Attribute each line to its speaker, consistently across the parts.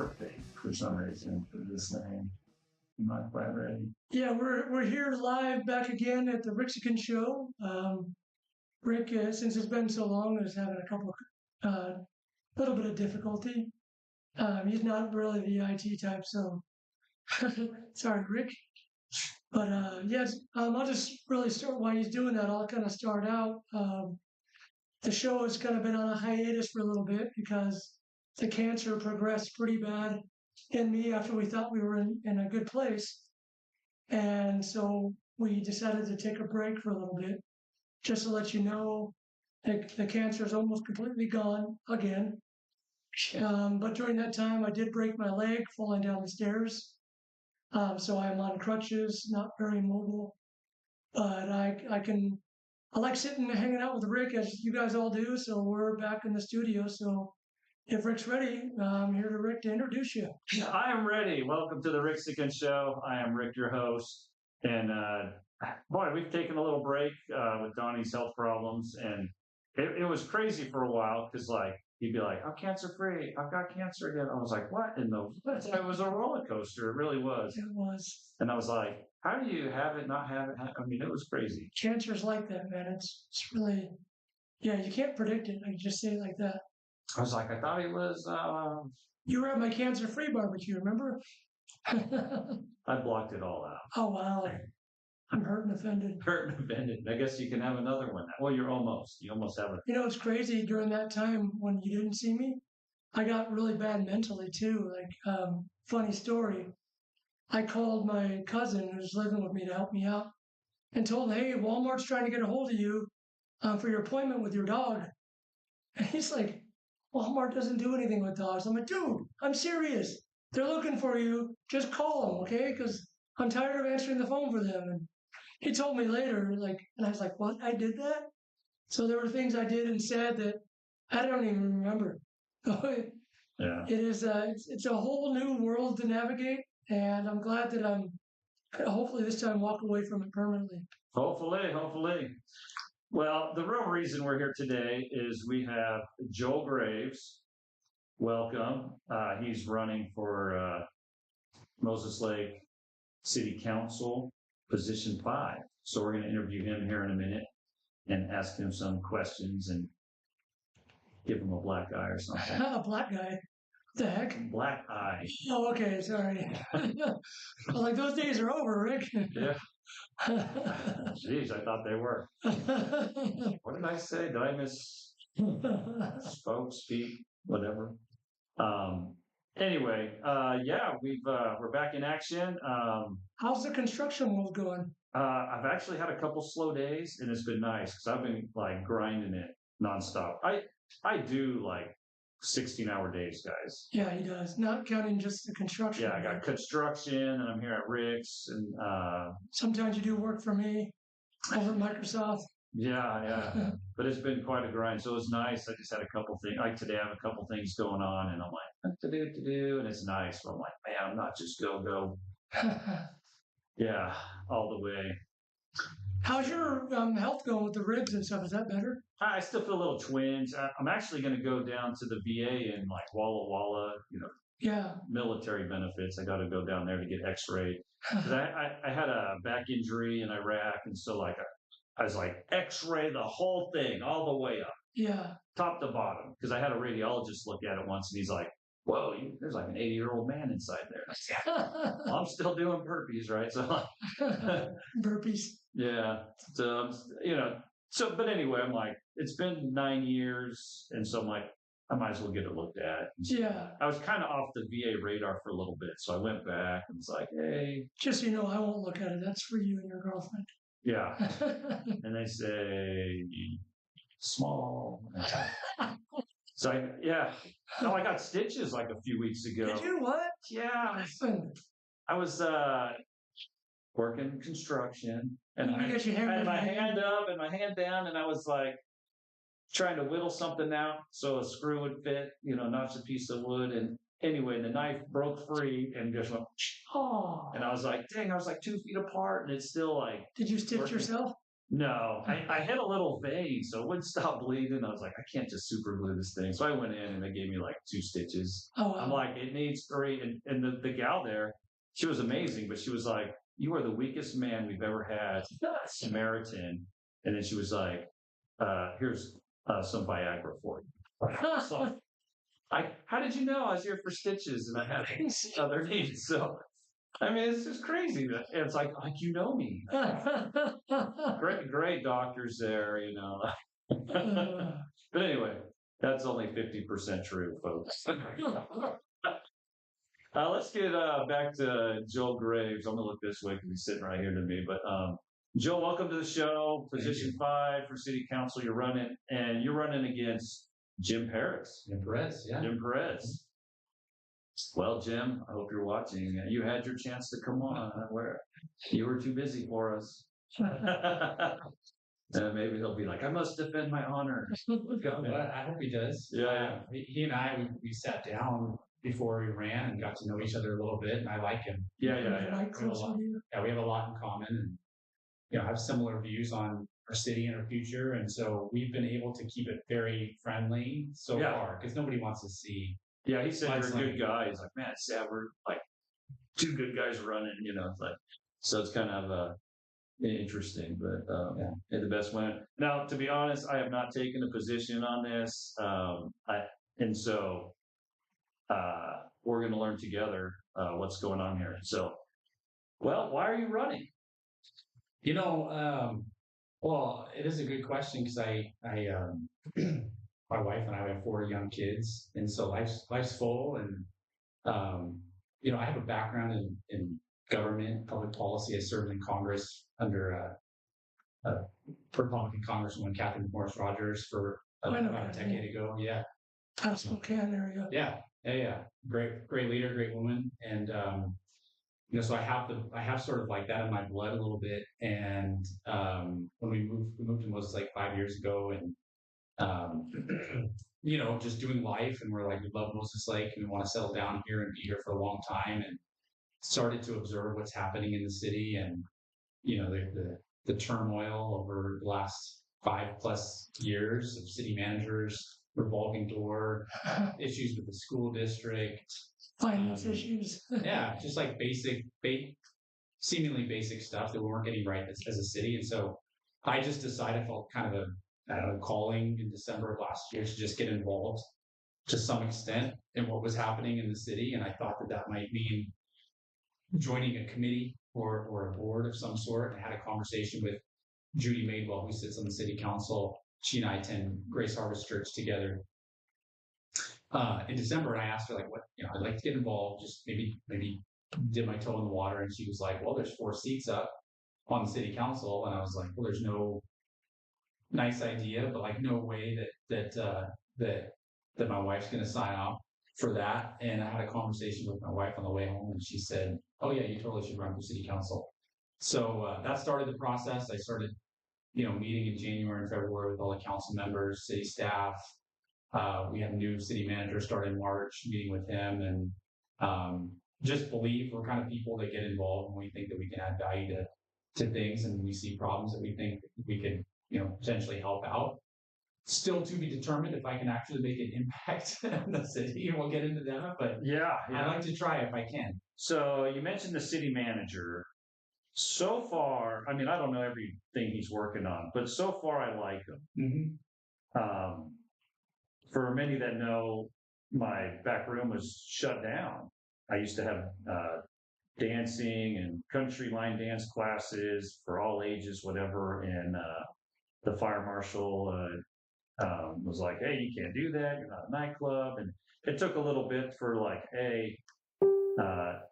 Speaker 1: birthday for some reason for this thing. I'm not quite ready.
Speaker 2: Yeah, we're here live back again at the Rixican Show. Rick, since it's been so long, is having a couple little bit of difficulty. He's not really the IT type, so sorry, Rick. But yes, I'll just really start while he's doing that. I'll kind of start out. The show has kind of been on a hiatus for a little bit because the cancer progressed pretty bad in me after we thought we were in a good place. And so we decided to take a break for a little bit, just to let you know that the cancer is almost completely gone again. But during that time, I did break my leg falling down the stairs. So I'm on crutches, not very mobile, but I like sitting and hanging out with Rick as you guys all do. So we're back in the studio. So if Rick's ready, I'm here to Rick to introduce you.
Speaker 1: I am ready. Welcome to the Show. I am Rick, your host. And boy, we've taken a little break with Donnie's health problems. And it was crazy for a while because he'd be like, I'm cancer free. I've got cancer again. I was like, what in the what? It was a roller coaster. It really was.
Speaker 2: It was.
Speaker 1: And I was like, how do you have it, not have it? I mean, it was crazy.
Speaker 2: Cancer's like that, man. It's really, yeah, you can't predict it. I can just say it like that.
Speaker 1: I was like, I thought he was.
Speaker 2: You were at my cancer-free barbecue, remember?
Speaker 1: I blocked it all out.
Speaker 2: Oh, wow. I'm hurt and offended.
Speaker 1: Hurt and offended. I guess you can have another one. Well, you almost have it.
Speaker 2: You know, it's crazy. During that time when you didn't see me, I got really bad mentally too. Funny story. I called my cousin who's living with me to help me out and told him, hey, Walmart's trying to get a hold of you for your appointment with your dog. And he's like, Walmart doesn't do anything with dogs. I'm like, dude, I'm serious. They're looking for you. Just call them, okay? Because I'm tired of answering the phone for them. And he told me later, and I was like, what? I did that? So there were things I did and said that I don't even remember.
Speaker 1: Yeah.
Speaker 2: It is, it's a whole new world to navigate. And I'm glad that I'm hopefully this time walk away from it permanently.
Speaker 1: Hopefully. Well, the real reason we're here today is we have Joel Graves. Welcome. He's running for Moses Lake City Counsel Position 5. So we're going to interview him here in a minute and ask him some questions and give him a black eye or something.
Speaker 2: A black guy. What the heck?
Speaker 1: Black eye.
Speaker 2: Oh, okay. Sorry. Those days are over, Rick.
Speaker 1: Yeah. Jeez, I thought they were. What did I say? Did I miss? Speak, whatever. Anyway, yeah, we're back in action.
Speaker 2: How's the construction world going?
Speaker 1: I've actually had a couple slow days, and it's been nice because I've been grinding it nonstop. I do 16-hour days, guys.
Speaker 2: Yeah, he does. Not counting just the construction.
Speaker 1: Yeah, I got construction, and I'm here at Rick's, and
Speaker 2: sometimes you do work for me over at Microsoft.
Speaker 1: Yeah. But it's been quite a grind. So it was nice. I just had a couple things. Today I have a couple things going on, and I'm like, to do, and it's nice. But I'm like, man, I'm not just go. Yeah, all the way.
Speaker 2: How's your health going with the ribs and stuff? Is that better?
Speaker 1: I still feel a little twinge. I'm actually going to go down to the VA in Walla Walla,
Speaker 2: Yeah.
Speaker 1: military benefits. I got to go down there to get x-rayed. I had a back injury in Iraq, and so I was x-ray the whole thing all the way up.
Speaker 2: Yeah.
Speaker 1: Top to bottom. Because I had a radiologist look at it once, and he's like, whoa, there's an 80-year-old man inside there. Well, I'm still doing burpees, right? So
Speaker 2: burpees.
Speaker 1: Yeah. So, but anyway, I'm like, it's been 9 years. And so I'm like, I might as well get it looked at.
Speaker 2: Yeah.
Speaker 1: I was kind of off the VA radar for a little bit. So I went back and was like, hey.
Speaker 2: Just so you know, I won't look at it. That's for you and your girlfriend.
Speaker 1: Yeah. And they say, small. So I got stitches a few weeks ago.
Speaker 2: Did you? What?
Speaker 1: Yeah. I was working construction, and I had my hand up and my hand down, and I was trying to whittle something out so a screw would fit, notch a piece of wood, and anyway, the knife broke free and just went.
Speaker 2: Oh.
Speaker 1: And I was like, dang, I was 2 feet apart, and it's still
Speaker 2: Did you stitch yourself?
Speaker 1: No, I had a little vein, so it wouldn't stop bleeding. I was like, I can't just super glue this thing. So I went in and they gave me like 2 stitches.
Speaker 2: Oh,
Speaker 1: I'm
Speaker 2: wow.
Speaker 1: like, it needs 3. And the gal there, she was amazing, but she was like, you are the weakest man we've ever had, Samaritan. And then she was like, here's some Viagra for you. So how did you know I was here for stitches and I had other needs? So I mean, it's just crazy. It's like you know me. Great doctors there, you know. But anyway, that's only 50% true, folks. Let's get back to Joe Graves. I'm gonna look this way because he's sitting right here to me. But Joe, welcome to the show. Position 5 for City Council. You're running against Jim Paris.
Speaker 3: Jim Perez, yeah.
Speaker 1: Jim Perez. Well, Jim, I hope you're watching. You had your chance to come on. Where you were too busy for us. Maybe he'll be like, I must defend my honor.
Speaker 3: Well, I hope he does.
Speaker 1: Yeah.
Speaker 3: He and I, we sat down before we ran and got to know each other a little bit, and I like him.
Speaker 1: Yeah.
Speaker 2: Right closer to you.
Speaker 3: Yeah, we have a lot in common, and have similar views on our city and our future, and so we've been able to keep it very friendly so far because nobody wants to see.
Speaker 1: Yeah, he said you're a good guy. He's like, man, it's sad we're like 2 good guys running, it's like, so it's kind of interesting, but in the best way. Now, to be honest, I have not taken a position on this. So we're going to learn together what's going on here. So, well, why are you running?
Speaker 3: Well, it is a good question because I my wife and I have 4 young kids, and so life's full, and I have a background in government, public policy. I served in Congress under Republican Congresswoman Catherine Morris Rogers for about a decade ago. Yeah,
Speaker 2: Spokane area.
Speaker 3: Yeah. Great leader, great woman, and so I have sort of like that in my blood a little bit. And when we moved to Moses like 5 years ago, and just doing life, and we're like, we love Moses Lake and we want to settle down here and be here for a long time, and started to observe what's happening in the city, and the turmoil over the last 5+ years of city managers, revolving door, issues with the school district,
Speaker 2: finance issues.
Speaker 3: Yeah, just like seemingly basic stuff that we weren't getting right as a city. And so I just decided, I felt kind of a calling in December of last year to just get involved to some extent in what was happening in the city. And I thought that might mean joining a committee or a board of some sort. And I had a conversation with Judy Madewell, who sits on the city council. She and I attend Grace Harvest Church together in December, and I asked her, like, what, I'd like to get involved, just maybe dip my toe in the water. And she was like, well, there's 4 seats up on the city council. And I was like, well, there's no nice idea, but like no way that my wife's going to sign off for that. And I had a conversation with my wife on the way home, and she said, oh yeah, you totally should run for city council. So that started the process. I started, meeting in January and February with all the council members, city staff. We had a new city manager start in March, meeting with him, and just believe we're kind of people that get involved when we think that we can add value to things, and we see problems that we think we could, potentially help out. Still to be determined if I can actually make an impact in the city, and we'll get into that. But
Speaker 1: yeah,
Speaker 3: I'd like to try if I can.
Speaker 1: So you mentioned the city manager. So far, I mean, I don't know everything he's working on, but so far I like him.
Speaker 3: Mm-hmm.
Speaker 1: For many that know, my back room was shut down. I used to have dancing and country line dance classes for all ages, whatever. And the fire marshal was like, hey, you can't do that. You're not a nightclub. And it took a little bit for like, hey,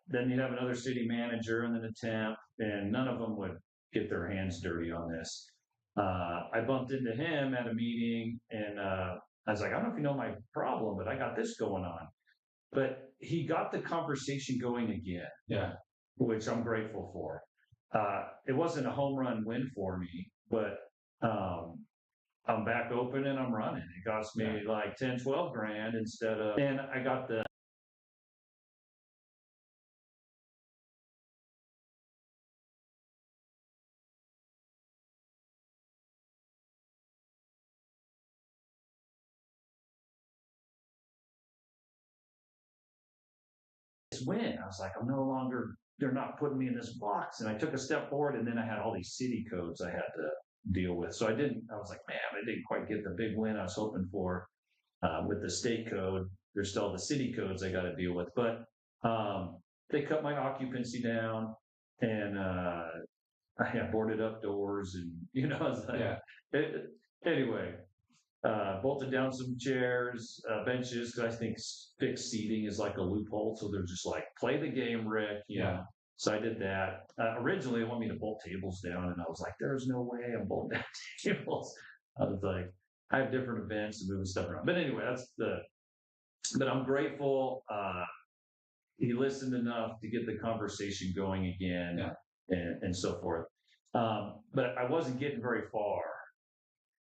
Speaker 1: then you have another city manager and then a temp, and none of them would get their hands dirty on this. I bumped into him at a meeting, and I was like, I don't know if you know my problem, but I got this going on. But he got the conversation going again.
Speaker 3: Yeah.
Speaker 1: Which I'm grateful for. It wasn't a home run win for me, but I'm back open and I'm running. It cost me like 10, 12 grand instead of, and I got the win. I was like, they're not putting me in this box. And I took a step forward, and then I had all these city codes I had to deal with. So I was like, man, I didn't quite get the big win I was hoping for with the state code. There's still the city codes I got to deal with. But they cut my occupancy down, and I had boarded up doors, and I was like, anyway, bolted down some chairs, benches, because I think fixed seating is like a loophole. So they're just like, play the game, Rick. So I did that. Originally, they wanted me to bolt tables down, and I was like, there's no way I'm bolting down tables. I was like, I have different events and moving stuff around. But anyway, but I'm grateful. He listened enough to get the conversation going again, and so forth. But I wasn't getting very far.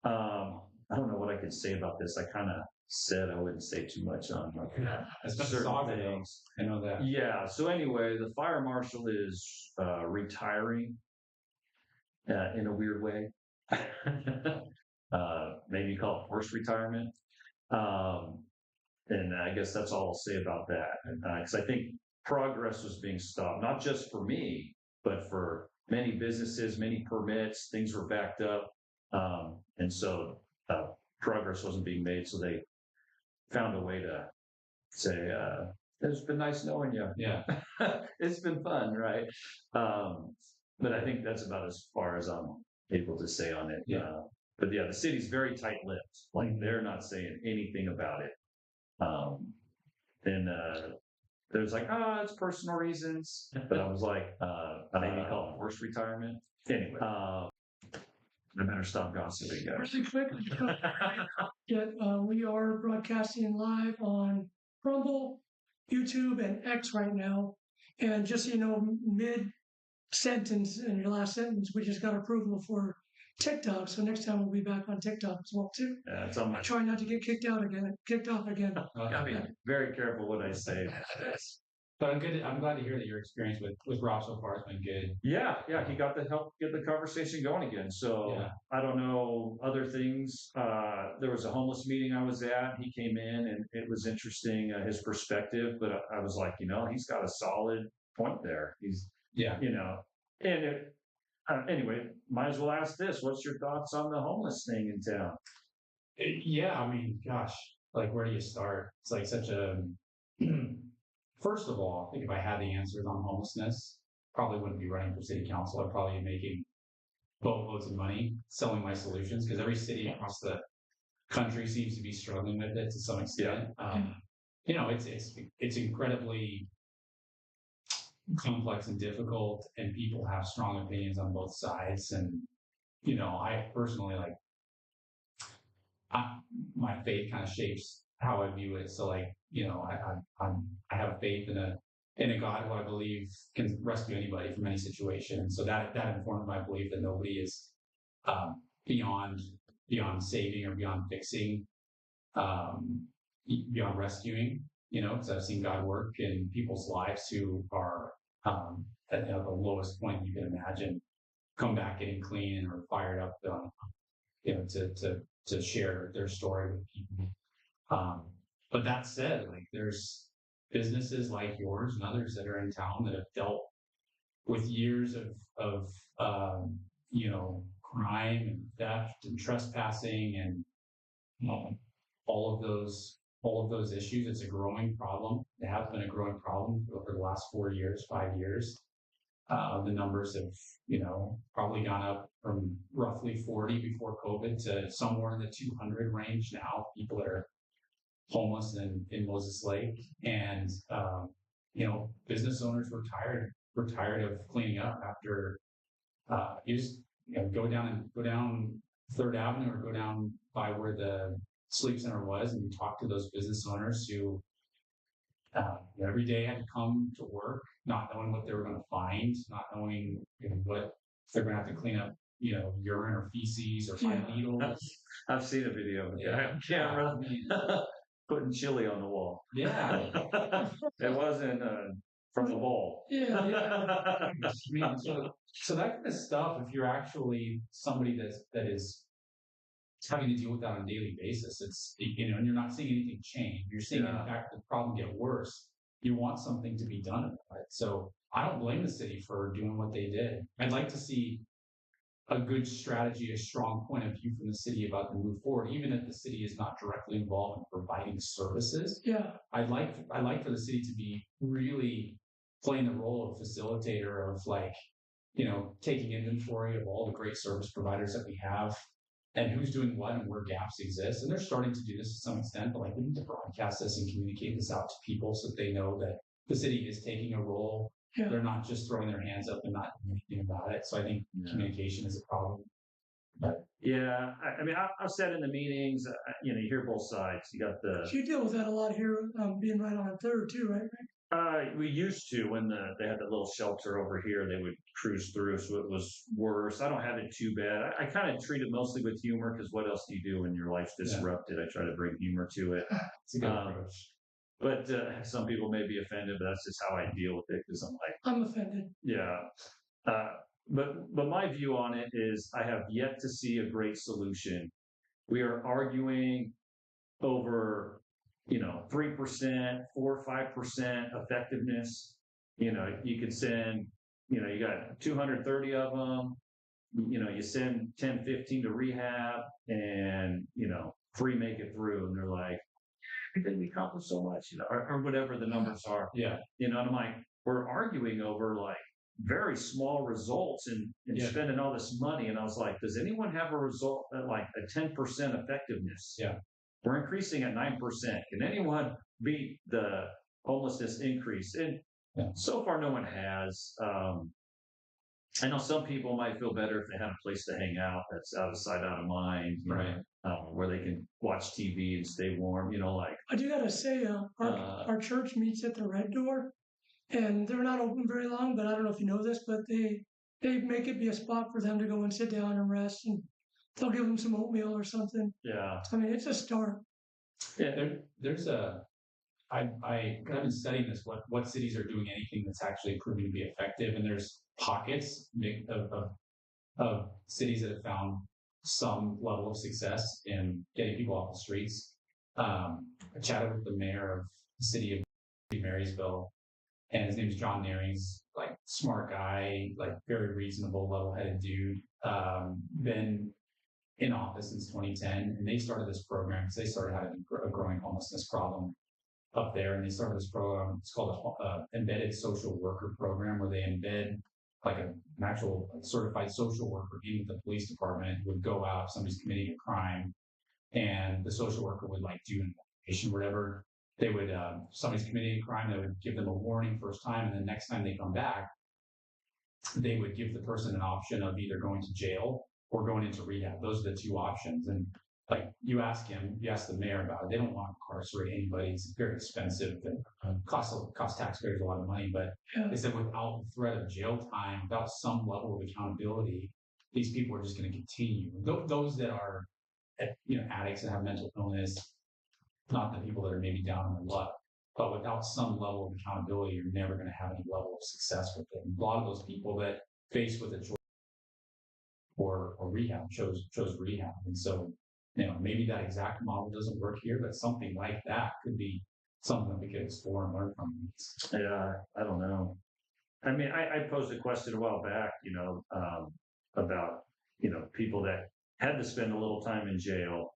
Speaker 1: I don't know what I could say about this. I kind of said I wouldn't say too much on certain things.
Speaker 3: I know that.
Speaker 1: Yeah. So anyway, the fire marshal is retiring in a weird way. Maybe you call it forced retirement. And I guess that's all I'll say about that. Because I think progress was being stopped, not just for me, but for many businesses, many permits. Things were backed up. And so progress wasn't being made. So they found a way to say, it's been nice knowing you.
Speaker 3: Yeah.
Speaker 1: It's been fun, right? But I think that's about as far as I'm able to say on it. But yeah, the city's very tight-lipped. Like, they're not saying anything about it. And there's like, it's personal reasons. But I was like, maybe call it forced retirement. Anyway, I better stop gossiping, guys.
Speaker 2: Really quick, we are broadcasting live on Rumble, YouTube, and X right now. And just so you know, mid-sentence in your last sentence, we just got approval for TikTok. So next time we'll be back on TikTok as well too.
Speaker 1: Yeah, it's on my.
Speaker 2: Try not to get kicked off again.
Speaker 1: Gotta be very careful what I say.
Speaker 3: But I'm glad to hear that your experience with Rob so far has been good.
Speaker 1: Yeah, he got to help get the conversation going again. So I don't know other things. There was a homeless meeting I was at. He came in, and it was interesting, his perspective. But I was like, he's got a solid point there. And anyway, might as well ask this: what's your thoughts on the homeless thing in town?
Speaker 3: I mean, gosh, like, where do you start? It's like such a. First of all, I think if I had the answers on homelessness, probably wouldn't be running for city council. I'd probably be making boatloads of money selling my solutions, because every city across the country seems to be struggling with it to some extent. It's incredibly complex and difficult, and people have strong opinions on both sides. And I personally my faith kind of shapes how I view it. So I have faith in a God who I believe can rescue anybody from any situation. So that informed my belief that nobody is beyond saving or beyond fixing, beyond rescuing. Because I've seen God work in people's lives who are at the lowest point you can imagine, come back getting clean or fired up, to share their story with people. But that said, there's businesses like yours and others that are in town that have dealt with years of crime and theft and trespassing and all of those issues. It's a growing problem. It has been a growing problem over the last 4 years, 5 years. The numbers have, probably gone up from roughly 40 before COVID to somewhere in the 200 range now. People that are homeless in Moses Lake, and business owners were tired of cleaning up after you just go down Third Avenue or go down by where the sleep center was, and you talk to those business owners who every day had to come to work not knowing what they were going to find, not knowing what they're going to have to clean up, urine or feces or find needles.
Speaker 1: I've seen a video of the camera putting chili on the wall.
Speaker 3: Yeah.
Speaker 1: It wasn't from the bowl.
Speaker 3: I mean, so that kind of stuff, if you're actually somebody that is having to deal with that on a daily basis, it's, and you're not seeing anything change. You're seeing, in fact, the problem get worse. you want something to be done about it. So I don't blame the city for doing what they did. I'd like to see a good strategy, a strong point of view from the city about the move forward, even if the city is not directly involved in providing services.
Speaker 2: Yeah.
Speaker 3: I'd like for the city to be really playing the role of facilitator of like, taking inventory of all the great service providers that we have and who's doing what and where gaps exist. And they're starting to do this to some extent, but like we need to broadcast this and communicate this out to people so that they know that the city is taking a role.
Speaker 2: Yeah.
Speaker 3: They're not just throwing their hands up and not doing anything about it. So I think communication is a problem. But
Speaker 1: Yeah, I mean, I've said in the meetings, you hear both sides. You got the
Speaker 2: You deal with that a lot here, being right on Third too, right?
Speaker 1: we used to when they had the little shelter over here, they would cruise through, so it was worse. I don't have it too bad. I kind of treat it mostly with humor because what else do you do when your life's disrupted? I try to bring humor to it.
Speaker 3: it's a good approach.
Speaker 1: But some people may be offended, but that's just how I deal with it because I'm like,
Speaker 2: I'm offended.
Speaker 1: yeah. But my view on it is I have yet to see a great solution. We are arguing over 3%, 4 or 5% effectiveness. You could send, you got 230 of them, you send 10, 15 to rehab and, 3 make it through. And they're like, I think we accomplished so much, or whatever the numbers are.
Speaker 3: Yeah.
Speaker 1: And I'm like, we're arguing over like very small results and spending all this money. And I was like, does anyone have a result at like a 10% effectiveness?
Speaker 3: Yeah.
Speaker 1: We're increasing at 9%. Can anyone beat the homelessness increase? And so far, no one has. I know some people might feel better if they have a place to hang out that's out of sight, out of mind,
Speaker 3: right?
Speaker 1: Where they can watch TV and stay warm. Like
Speaker 2: I do gotta say, our church meets at the Red Door, and they're not open very long. But I don't know if you know this, but they make it be a spot for them to go and sit down and rest, and they'll give them some oatmeal or something.
Speaker 1: Yeah.
Speaker 2: I mean, it's a start.
Speaker 3: Yeah. I've been studying this, what cities are doing anything that's actually proving to be effective. And there's pockets of cities that have found some level of success in getting people off the streets. I chatted with the mayor of the city of Marysville, and his name is John Nearing's like smart guy, like very reasonable, level-headed dude. Been in office since 2010, and they started this program because they started having a growing homelessness problem up there, and they started this program. It's called a embedded social worker program, where they embed like an actual certified social worker in with the police department who would go out if somebody's committing a crime, and the social worker would like do an investigation, whatever. They would somebody's committing a crime, they would give them a warning first time, and then next time they come back, they would give the person an option of either going to jail or going into rehab. Those are the two options. And like you ask the mayor about it, they don't want to incarcerate anybody. It's very expensive and cost taxpayers a lot of money. But they said without the threat of jail time, without some level of accountability, these people are just going to continue. Those that are, addicts that have mental illness, not the people that are maybe down on their luck, but without some level of accountability, you're never going to have any level of success with it. And a lot of those people that faced with a choice or rehab chose rehab. And so, maybe that exact model doesn't work here, but something like that could be something that we could explore and learn from.
Speaker 1: Yeah, I don't know. I mean, I posed a question a while back, about, people that had to spend a little time in jail,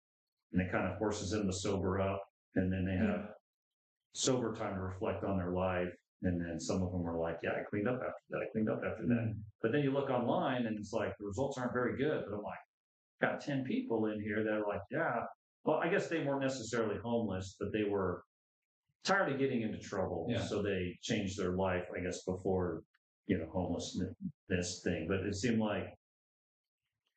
Speaker 1: and it kind of forces them to sober up, and then they have sober time to reflect on their life. And then some of them are like, yeah, I cleaned up after that. But then you look online and it's like, the results aren't very good. But I'm like, got 10 people in here that are like, yeah, well, I guess they weren't necessarily homeless, but they were tired of getting into trouble.
Speaker 3: Yeah.
Speaker 1: So they changed their life, I guess, before, homelessness thing. But it seemed like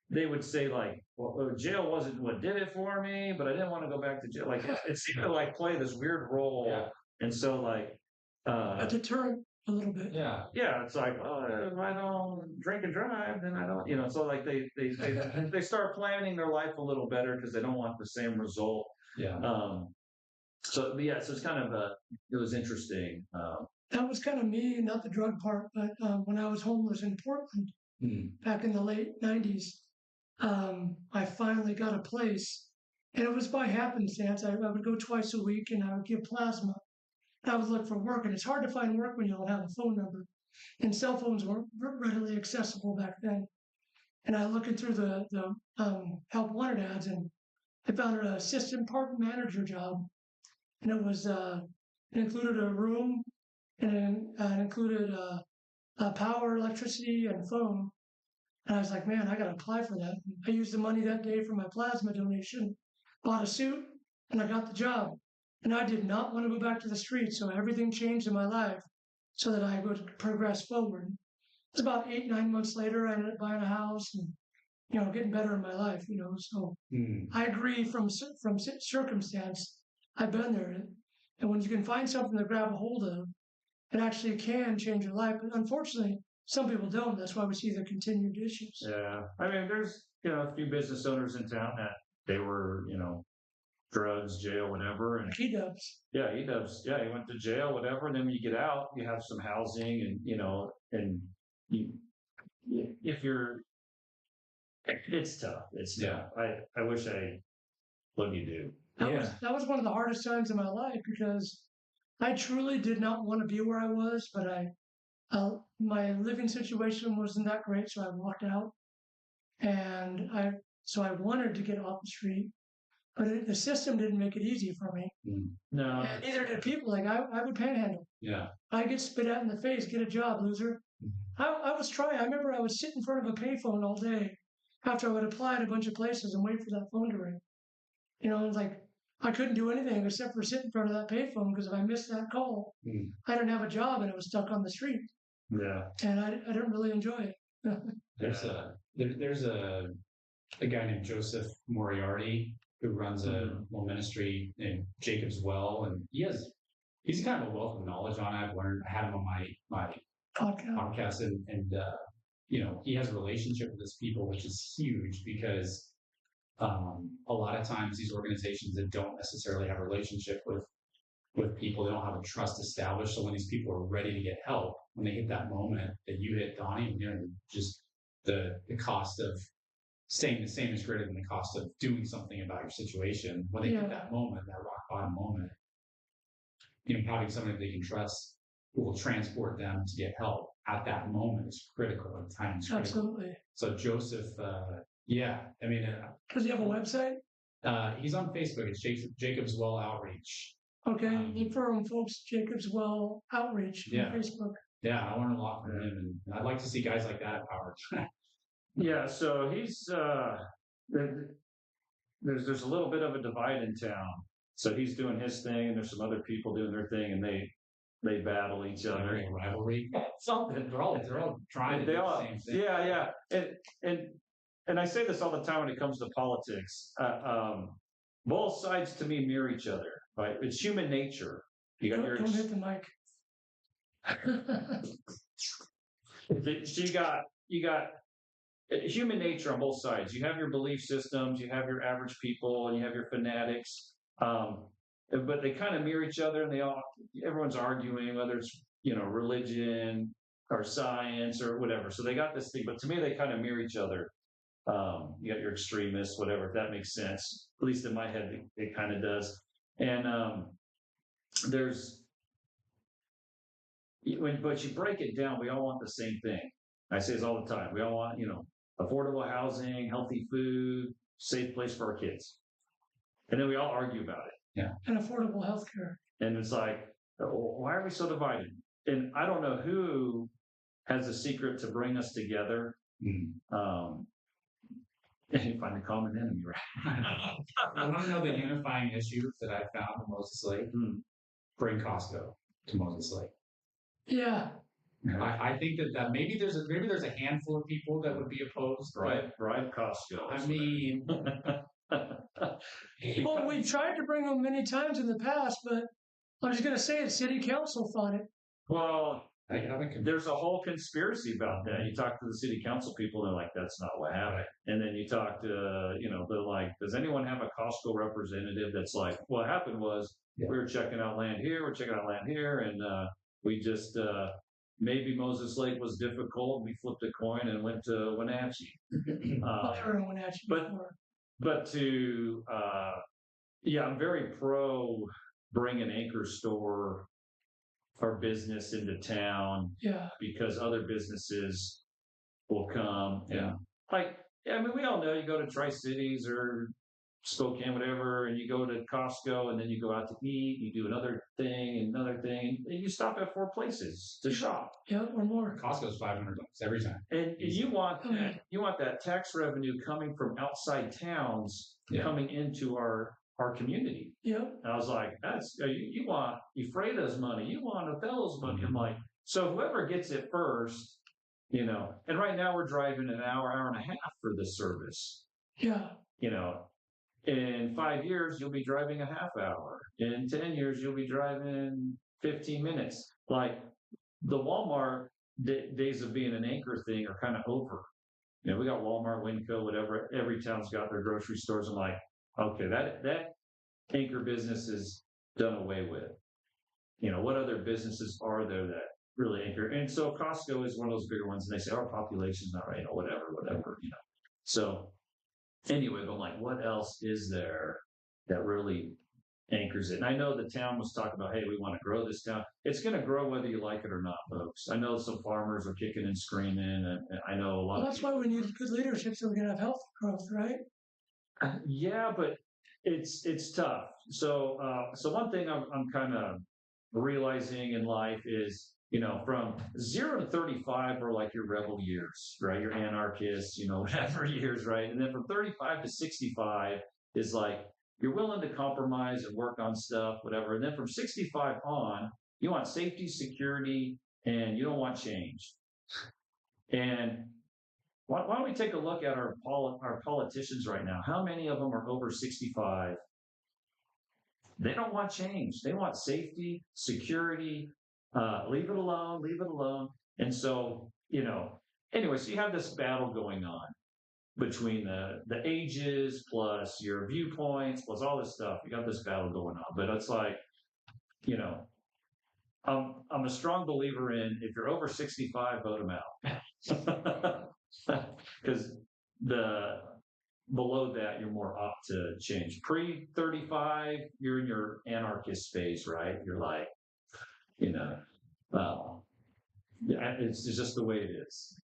Speaker 1: they would say like, well, jail wasn't what did it for me, but I didn't want to go back to jail. Like it seemed to like play this weird role.
Speaker 3: Yeah.
Speaker 1: And so like,
Speaker 2: a deterrent a little bit.
Speaker 1: Yeah, it's like, oh, if I don't drink and drive, then I don't, so like they start planning their life a little better because they don't want the same result.
Speaker 3: Yeah.
Speaker 1: So it's kind of it was interesting.
Speaker 2: That was kind of me, not the drug part, but when I was homeless in Portland back in the late 90s, I finally got a place, and it was by happenstance. I would go twice a week, and I would give plasma. I would look for work, and it's hard to find work when you don't have a phone number. And cell phones weren't readily accessible back then. And I looking through the help wanted ads, and I found an assistant park manager job, and it included a room, and it included power, electricity, and phone. And I was like, man, I got to apply for that. I used the money that day for my plasma donation, bought a suit, and I got the job. And I did not want to go back to the streets, so everything changed in my life so that I would progress forward. It's about 8, 9 months later, I ended up buying a house and, getting better in my life, So I agree from circumstance. I've been there. And when you can find something to grab a hold of, it actually can change your life. But unfortunately, some people don't. That's why we see the continued issues.
Speaker 1: Yeah. I mean, there's, a few business owners in town that they were, drugs, jail, whatever. And
Speaker 2: He does.
Speaker 1: yeah, he does. Yeah, he went to jail, whatever. And then when you get out, you have some housing and if you're, it's tough. It's tough. I wish what do you do?
Speaker 2: That was one of the hardest times in my life because I truly did not want to be where I was, but my living situation wasn't that great, so I walked out, and I wanted to get off the street, but the system didn't make it easy for me.
Speaker 1: No,
Speaker 2: and neither did people. Like I would panhandle.
Speaker 3: Yeah.
Speaker 2: I get spit at in the face. Get a job, loser. I was trying. I remember I would sit in front of a payphone all day after I would apply at a bunch of places and wait for that phone to ring. It's like I couldn't do anything except for sit in front of that payphone because if I missed that call, I didn't have a job and I was stuck on the street.
Speaker 1: Yeah.
Speaker 2: And I didn't really enjoy it.
Speaker 3: There's a guy named Joseph Moriarty who runs a little ministry named Jacob's Well, and he's kind of a wealth of knowledge on it. I had him on my podcast, and he has a relationship with his people, which is huge because a lot of times these organizations that don't necessarily have a relationship with people, they don't have a trust established. So when these people are ready to get help, when they hit that moment that you hit, Donnie, just the cost of staying the same is greater than the cost of doing something about your situation. When they hit that moment, that rock bottom moment, having somebody they can trust who will transport them to get help at that moment is critical. At times,
Speaker 2: absolutely.
Speaker 3: So Joseph,
Speaker 2: does he have a website?
Speaker 3: He's on Facebook. It's Jacob's Well Outreach.
Speaker 2: Okay, look for him, folks. Jacob's Well Outreach on Facebook.
Speaker 3: Yeah, I learned a lot from him, and I'd like to see guys like that empowered.
Speaker 1: Yeah, so he's there's a little bit of a divide in town. So he's doing his thing, and there's some other people doing their thing, and they battle each other.
Speaker 3: Rivalry. Something. They're all trying to do the same thing.
Speaker 1: Yeah. And I say this all the time when it comes to politics. Both sides to me mirror each other. Right? It's human nature.
Speaker 2: Don't hit the mic.
Speaker 1: So you got human nature on both sides. You have your belief systems, you have your average people, and you have your fanatics. But they kind of mirror each other, and everyone's arguing whether it's religion or science or whatever. So they got this thing, but to me they kind of mirror each other. You got your extremists, whatever, if that makes sense. At least in my head, it kind of does. And but you break it down, we all want the same thing. I say this all the time. We all want, affordable housing, healthy food, safe place for our kids. And then we all argue about it.
Speaker 2: Yeah. And affordable health care.
Speaker 1: And it's like, why are we so divided? And I don't know who has a secret to bring us together. And you find a common enemy, right?
Speaker 3: I want to know the unifying issue that I found in Moses Lake. Bring Costco to Moses Lake.
Speaker 2: Yeah.
Speaker 3: I think that maybe there's a handful of people that would be opposed.
Speaker 1: Right, Costco.
Speaker 3: I mean,
Speaker 2: well, we've tried to bring them many times in the past, but I was going to say it. City Council fought it.
Speaker 1: Well, there's a whole conspiracy about that. You talk to the city council people, they're like, "That's not what happened." And then you talk to, they're like, "Does anyone have a Costco representative that's like, what happened was we were checking out land here, and we just." Maybe Moses Lake was difficult. We flipped a coin and went to Wenatchee. I'm very pro bring an anchor store our business into town
Speaker 2: Yeah.
Speaker 1: because other businesses will come.
Speaker 3: Yeah.
Speaker 1: And like, I mean, we all know you go to Tri-Cities or Spokane, whatever, and you go to Costco and then you go out to eat, you do another thing, and you stop at 4 places to shop.
Speaker 2: Yeah, or more.
Speaker 3: Costco's $500 every time.
Speaker 1: And you want
Speaker 2: Oh, yeah.
Speaker 1: that tax revenue coming from outside towns
Speaker 3: Yeah.
Speaker 1: coming into our community.
Speaker 2: Yeah.
Speaker 1: And I was like, you want Ephrata's money, you want Othello's money. I'm like, so whoever gets it first, and right now we're driving an hour and a half for this service.
Speaker 2: Yeah.
Speaker 1: In 5 years, you'll be driving a half hour. In 10 years, you'll be driving 15 minutes. Like the Walmart days of being an anchor thing are kind of over. We got Walmart, Winco, whatever. Every town's got their grocery stores. I'm like, okay, that anchor business is done away with. What other businesses are there that really anchor? And so Costco is one of those bigger ones, and they say our population's not right, whatever. So anyway, but I'm like, what else is there that really anchors it? And I know the town was talking about, hey, we want to grow this town. It's going to grow whether you like it or not, folks. I know some farmers are kicking and screaming, and I know a lot.
Speaker 2: Well, that's why we need good leadership so we can have health growth, right?
Speaker 1: Yeah, but it's tough. So one thing I'm kind of realizing in life is, from 0 to 35 are like your rebel years, right? Your anarchist, whatever years, right? And then from 35 to 65 is like you're willing to compromise and work on stuff, whatever. And then from 65 on, you want safety, security, and you don't want change. And why don't we take a look at our politicians right now? How many of them are over 65? They don't want change. They want safety, security, leave it alone. And so, anyway, so you have this battle going on between the ages plus your viewpoints plus all this stuff. You got this battle going on. But it's like, I'm a strong believer in if you're over 65, vote them out. Because below that, you're more apt to change. Pre-35, you're in your anarchist phase, right? You're like, it's just the way it is.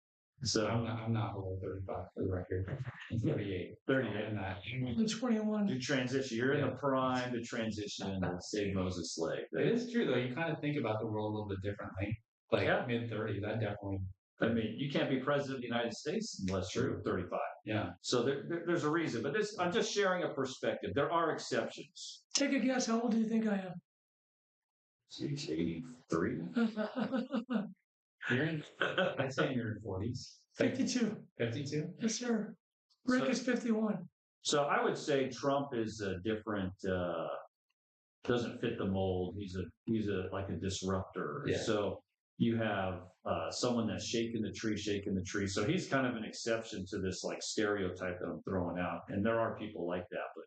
Speaker 1: So
Speaker 3: I'm not below 35 for the record. I'm 38.
Speaker 1: 38.
Speaker 3: And that.
Speaker 2: It's 21.
Speaker 1: You transition. You're in the prime to transition and save Moses' slave.
Speaker 3: It is true, though. You kind of think about the world a little bit differently. Like mid-30s, that definitely.
Speaker 1: I mean, you can't be president of the United States unless you're 35.
Speaker 3: Yeah.
Speaker 1: So there's a reason. But I'm just sharing a perspective. There are exceptions.
Speaker 2: Take a guess. How old do you think I am?
Speaker 1: 83?
Speaker 3: I'd say you're in 40s.
Speaker 2: 52.
Speaker 3: 52?
Speaker 2: Yes, sir. Rick is 51.
Speaker 1: So I would say Trump is a different, doesn't fit the mold. He's like a disruptor.
Speaker 3: Yeah.
Speaker 1: So you have someone that's shaking the tree. So he's kind of an exception to this like stereotype that I'm throwing out. And there are people like that, but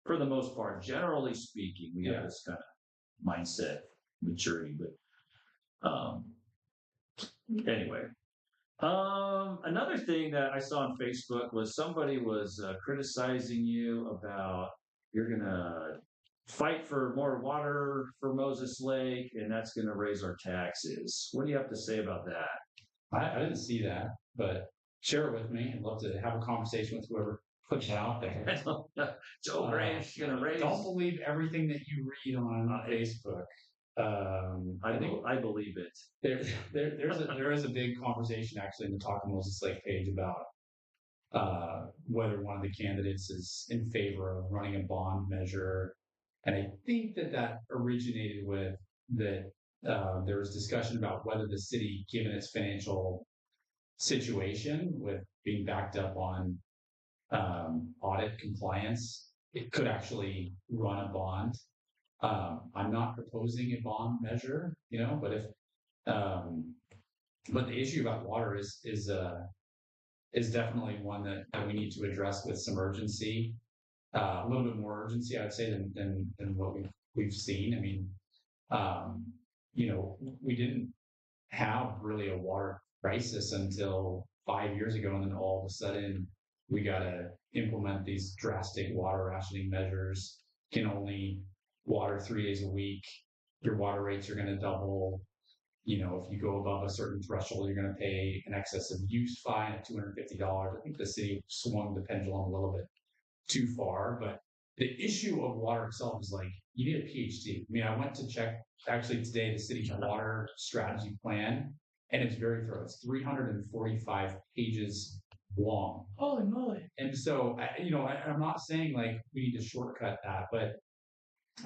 Speaker 1: for the most part, generally speaking, we have this kind of mindset maturity. But anyway, another thing that I saw on Facebook was somebody was criticizing you about you're gonna fight for more water for Moses Lake, and that's going to raise our taxes. What do you have to say about that?
Speaker 3: I didn't see that, but share it with me. I'd love to have a conversation with whoever puts it out there.
Speaker 1: Joe Graves going to raise.
Speaker 3: Don't believe everything that you read on Facebook.
Speaker 1: I believe it.
Speaker 3: There is a big conversation actually in the Talk Moses Lake page about whether one of the candidates is in favor of running a bond measure. And I think that originated with that there was discussion about whether the city, given its financial situation with being backed up on audit compliance, it could actually run a bond. I'm not proposing a bond measure, but if but the issue about water is definitely one that we need to address with some urgency. A little bit more urgency, I'd say, than what we've seen. I mean, we didn't have really a water crisis until 5 years ago, and then all of a sudden we got to implement these drastic water rationing measures. Can only water 3 days a week. your water rates are going to double. If you go above a certain threshold, you're going to pay an excess of use fine of $250. I think the city swung the pendulum a little bit too far, but the issue of water itself is like, you need a PhD. I mean, I went to check actually today the city's water strategy plan, and it's very thorough. It's 345 pages long.
Speaker 2: Holy moly.
Speaker 3: And so, I'm not saying like we need to shortcut that, but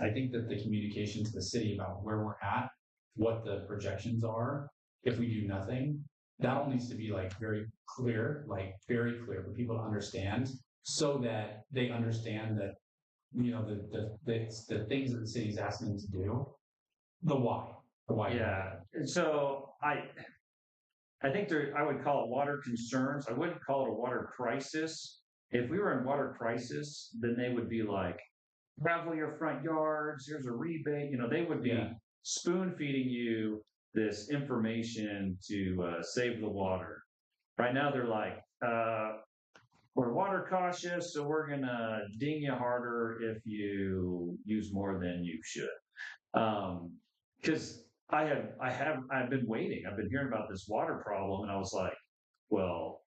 Speaker 3: I think that the communication to the city about where we're at, what the projections are, if we do nothing, that all needs to be like very clear for people to understand, so that they understand that, the things that the city's asking them to do, the why.
Speaker 1: Yeah. And so I think I would call it water concerns. I wouldn't call it a water crisis. If we were in water crisis, then they would be like, gravel your front yards, here's a rebate. They would be spoon feeding you this information to save the water. Right now, they're like, we're water cautious, so we're going to ding you harder if you use more than you should. Because I've been waiting. I've been hearing about this water problem, and I was like, well,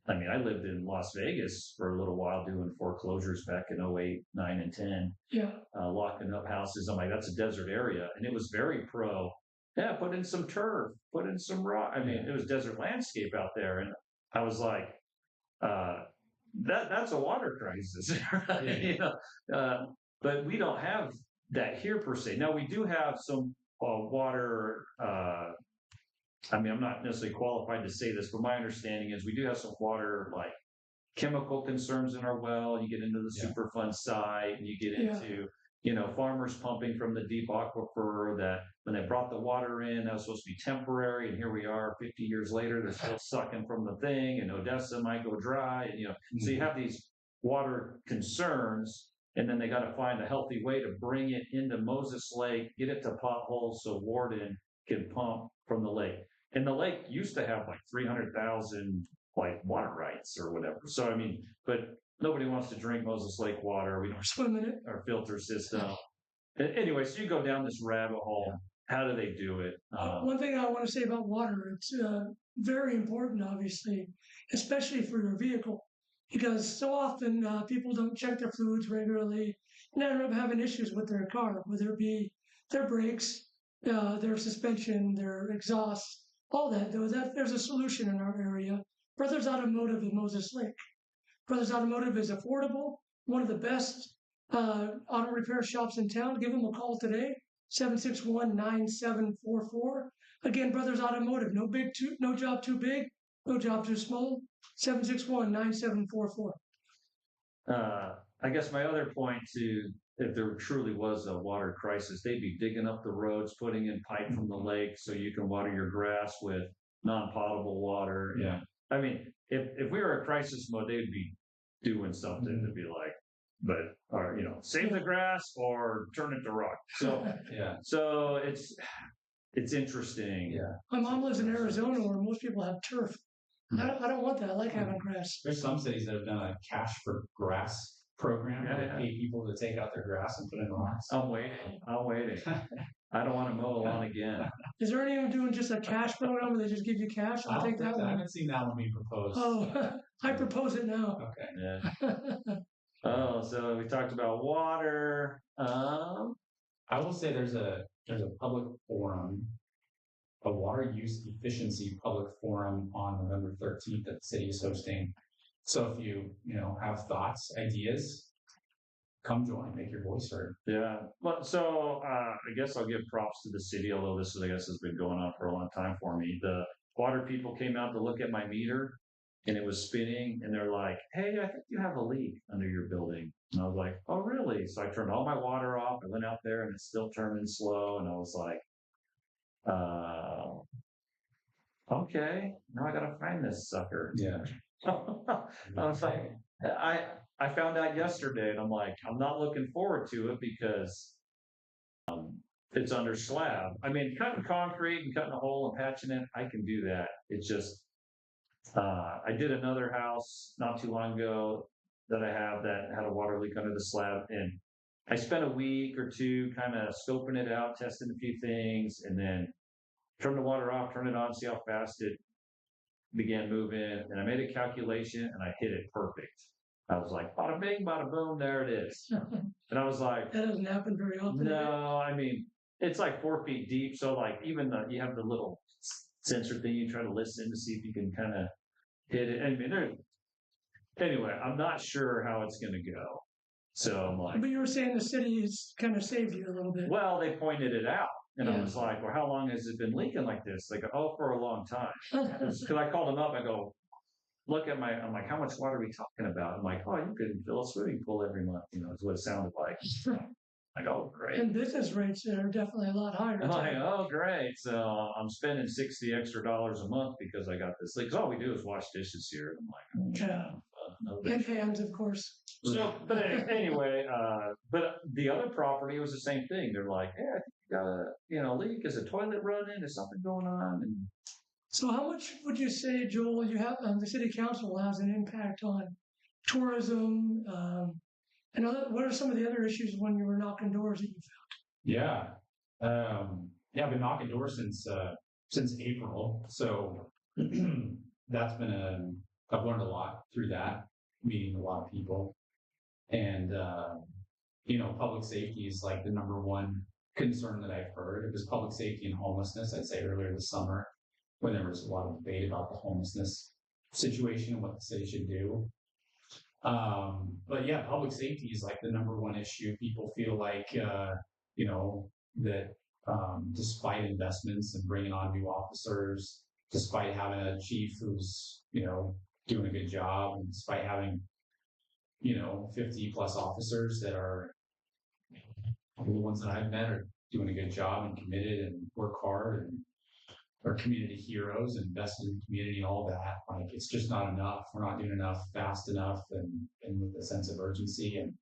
Speaker 1: I mean, I lived in Las Vegas for a little while doing foreclosures back in 08, 9, and 10.
Speaker 2: Yeah.
Speaker 1: Locking up houses. I'm like, that's a desert area. And it was very pro, put in some turf, put in some rock. I mean, it was desert landscape out there. And I was like, that's a water crisis. But we don't have that here per se. Now, we do have some water. I'm not necessarily qualified to say this, but my understanding is we do have some water, like chemical concerns in our well. You get into the Superfund side, and you get into, farmers pumping from the deep aquifer that when they brought the water in, that was supposed to be temporary. And here we are 50 years later, they're still sucking from the thing, and Odessa might go dry. And, so you have these water concerns, and then they got to find a healthy way to bring it into Moses Lake, get it to potholes so Warden can pump from the lake. And the lake used to have like 300,000 water rights or whatever. So but nobody wants to drink Moses Lake water. We don't
Speaker 2: swim in it.
Speaker 1: Our filter system. Anyway, so you go down this rabbit hole. How do they do it?
Speaker 2: One thing I want to say about water, it's very important, obviously, especially for your vehicle, because so often people don't check their fluids regularly and end up having issues with their car, whether it be their brakes, their suspension, their exhaust, all that. There's a solution in our area. Brothers Automotive in Moses Lake. Brothers Automotive is affordable, one of the best auto repair shops in town. Give them a call today, 761-9744. Again, Brothers Automotive, no job too big, no job too small, 761-9744.
Speaker 1: I guess my other point if there truly was a water crisis, they'd be digging up the roads, putting in pipe from the lake so you can water your grass with non-potable water.
Speaker 3: Yeah.
Speaker 1: If we were in crisis mode, they'd be doing something to be like, save the grass or turn it to rock. So So it's interesting.
Speaker 3: Yeah.
Speaker 2: My mom lives in Arizona, where most people have turf. I don't want that. I like having grass.
Speaker 3: There's some cities that have done a cash for grass program. They pay people to take out their grass and put in rocks.
Speaker 1: I'm waiting. I don't want to mow a lawn again.
Speaker 2: Is there anyone doing just a cash program where they just give you cash? I'll take that one.
Speaker 3: I haven't seen that one being proposed.
Speaker 2: Oh, I propose it now.
Speaker 3: Okay.
Speaker 1: Yeah. So we talked about water.
Speaker 3: I will say there's a public forum, a water use efficiency public forum on November 13th that the city is hosting. So if you have thoughts, ideas, come join, make your voice heard.
Speaker 1: Yeah. Well, so I guess I'll give props to the city, although this has been going on for a long time for me. The water people came out to look at my meter, and it was spinning, and they're like, "Hey, I think you have a leak under your building." And I was like, "Oh, really?" So I turned all my water off. I went out there, and it's still turning slow, and I was like, okay, now I got to find this sucker.
Speaker 3: Yeah.
Speaker 1: I was like, I found out yesterday, and I'm like, I'm not looking forward to it because it's under slab. Cutting concrete and cutting a hole and patching it, I can do that. It's just, I did another house not too long ago that I have that had a water leak under the slab, and I spent a week or two kind of scoping it out, testing a few things, and then turn the water off, turn it on, see how fast it began moving. And I made a calculation and I hit it perfect. I was like, bada bing, bada boom, there it is. And I was like,
Speaker 2: That doesn't happen very often.
Speaker 1: no, I mean, it's like 4 feet deep. So like even you have the little sensor thing, you try to listen to see if you can kind of hit it. I mean, anyway, I'm not sure how it's going to go. So I'm like,
Speaker 2: But you were saying the city has kind of saved you a little bit.
Speaker 1: well, they pointed it out. And I
Speaker 2: Yeah.
Speaker 1: was like, well, how long has it been leaking like this? They go, oh, for a long time. Because I called them up. I go, look at I'm like, how much water are we talking about? I'm like, oh, you could fill a swimming pool every month, is what it sounded like. I go, oh, great.
Speaker 2: And business rates are definitely a lot higher.
Speaker 1: I'm like, oh, great. So I'm spending $60 extra a month because I got this leak. 'Cause all we do is wash dishes here. And I'm like,
Speaker 2: Yeah.
Speaker 1: no big
Speaker 2: And hands, of course.
Speaker 1: So, but anyway, but the other property was the same thing. They're like, yeah, I think you got a, leak. Is a toilet running? Is something going on? And
Speaker 2: So how much would you say, Joel, you have the city council has an impact on tourism? And what are some of the other issues when you were knocking doors that you
Speaker 3: Yeah. I've been knocking doors since April. So that's been I've learned a lot through that, meeting a lot of people. And, public safety is like the number one concern that I've heard. It was public safety and homelessness, I'd say earlier this summer, when there was a lot of debate about the homelessness situation and what the city should do. But yeah, public safety is like the number one issue. People feel like, that despite investments and bringing on new officers, despite having a chief who's, doing a good job, and despite having, 50 plus officers that are the ones that I've met are doing a good job and committed and work hard and are community heroes and invested in the community and all that. Like, it's just not enough. We're not doing enough fast enough and with a sense of urgency. And,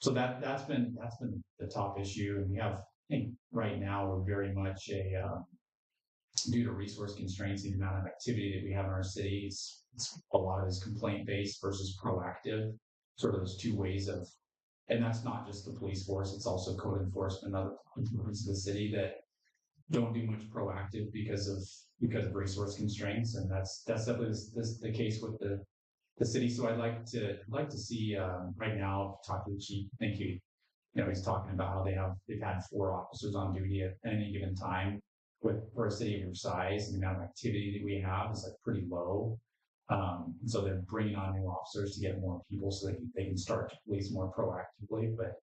Speaker 3: so that's been the top issue. And we have, I think right now we're very much due to resource constraints and the amount of activity that we have in our city, it's a lot of it is complaint based versus proactive, sort of those two ways of, and that's not just the police force, it's also code enforcement, other parts of the city that don't do much proactive because of resource constraints. And that's definitely the case with the city. So I'd like to see right now, talk to the chief. Thank you. He's talking about how they've had 4 officers on duty at any given time. For a city of your size, and the amount of activity that we have is like pretty low. And so they're bringing on new officers to get more people so they can start to police more proactively. But,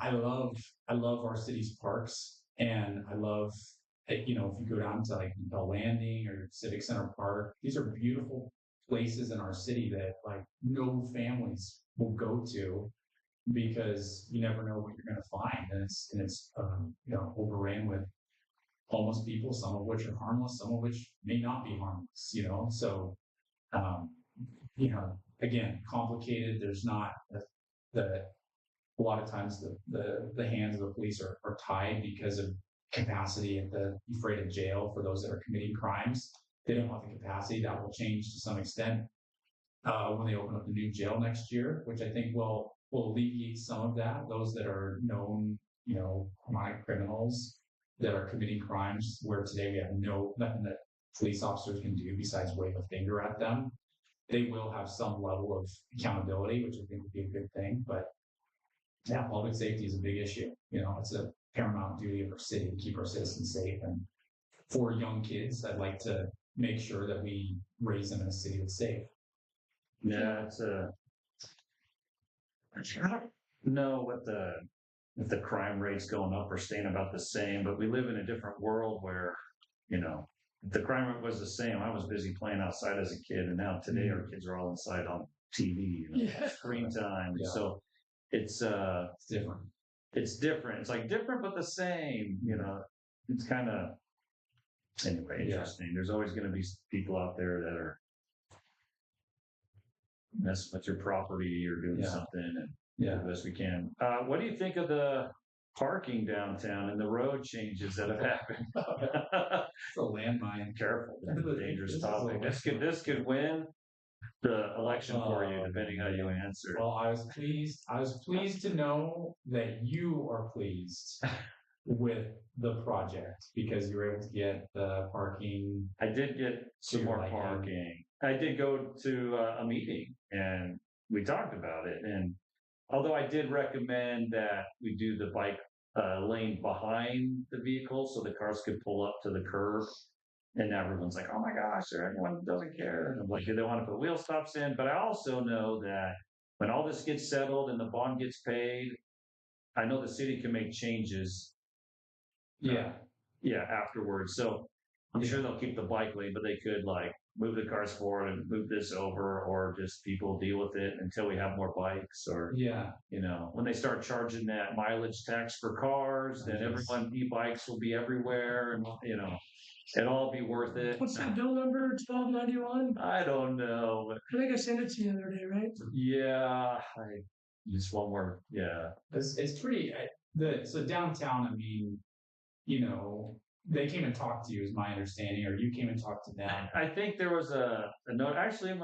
Speaker 3: I love our city's parks, and I love, if you go down to like Bell Landing or Civic Center Park, these are beautiful places in our city that like no families will go to because you never know what you're going to find. And it's overran with homeless people, some of which are harmless, some of which may not be harmless, So, again, complicated. There's not a lot of times the hands of the police are tied because of capacity at the Ephrata jail for those that are committing crimes. They don't have the capacity. That will change to some extent when they open up the new jail next year, which I think will alleviate some of that. Those that are known, chronic criminals that are committing crimes where today we have nothing that police officers can do besides wave a finger at them. They will have some level of accountability, which I think would be a good thing. But yeah, public safety is a big issue. It's a paramount duty of our city to keep our citizens safe. And for young kids, I'd like to make sure that we raise them in a city that's safe.
Speaker 1: yeah, I don't know if the crime rate's going up or staying about the same, but we live in a different world where, if the crime rate was the same, I was busy playing outside as a kid, and now today our kids are all inside on TV, screen time.
Speaker 3: Yeah.
Speaker 1: So it's
Speaker 3: different.
Speaker 1: It's different. It's like different but the same. It's kind of anyway interesting. There's always going to be people out there that are messing with your property or doing something, and do the best we can. What do you think of the parking downtown and the road changes that have happened?
Speaker 3: It's a landmine.
Speaker 1: Careful, that's a dangerous topic. This could win the election for you, depending how you answer.
Speaker 3: Well, I was pleased. I was pleased to know that you are pleased with the project because you were able to get the parking.
Speaker 1: I did get some
Speaker 3: To
Speaker 1: more
Speaker 3: like,
Speaker 1: parking. I did go to a meeting and we talked about it. And although I did recommend that we do the bike lane behind the vehicle so the cars could pull up to the curb. And everyone's like, oh my gosh, everyone doesn't care. And I'm like, they want to put wheel stops in. But I also know that when all this gets settled and the bond gets paid, I know the city can make changes.
Speaker 3: Yeah.
Speaker 1: Yeah, afterwards. So I'm sure they'll keep the bike lane, but they could like move the cars forward and move this over, or just people deal with it until we have more bikes. Or,
Speaker 3: Yeah.
Speaker 1: when they start charging that mileage tax for cars, then everyone e-bikes will be everywhere, and it'll all be worth it.
Speaker 2: What's that bill number? 1291.
Speaker 1: I don't know, but
Speaker 2: I think I sent it to you the other day, right?
Speaker 1: yeah, just one more. Yeah,
Speaker 3: It's pretty. So downtown. I mean, they came and talked to you, is my understanding, or you came and talked to them.
Speaker 1: I think there was a note. Actually,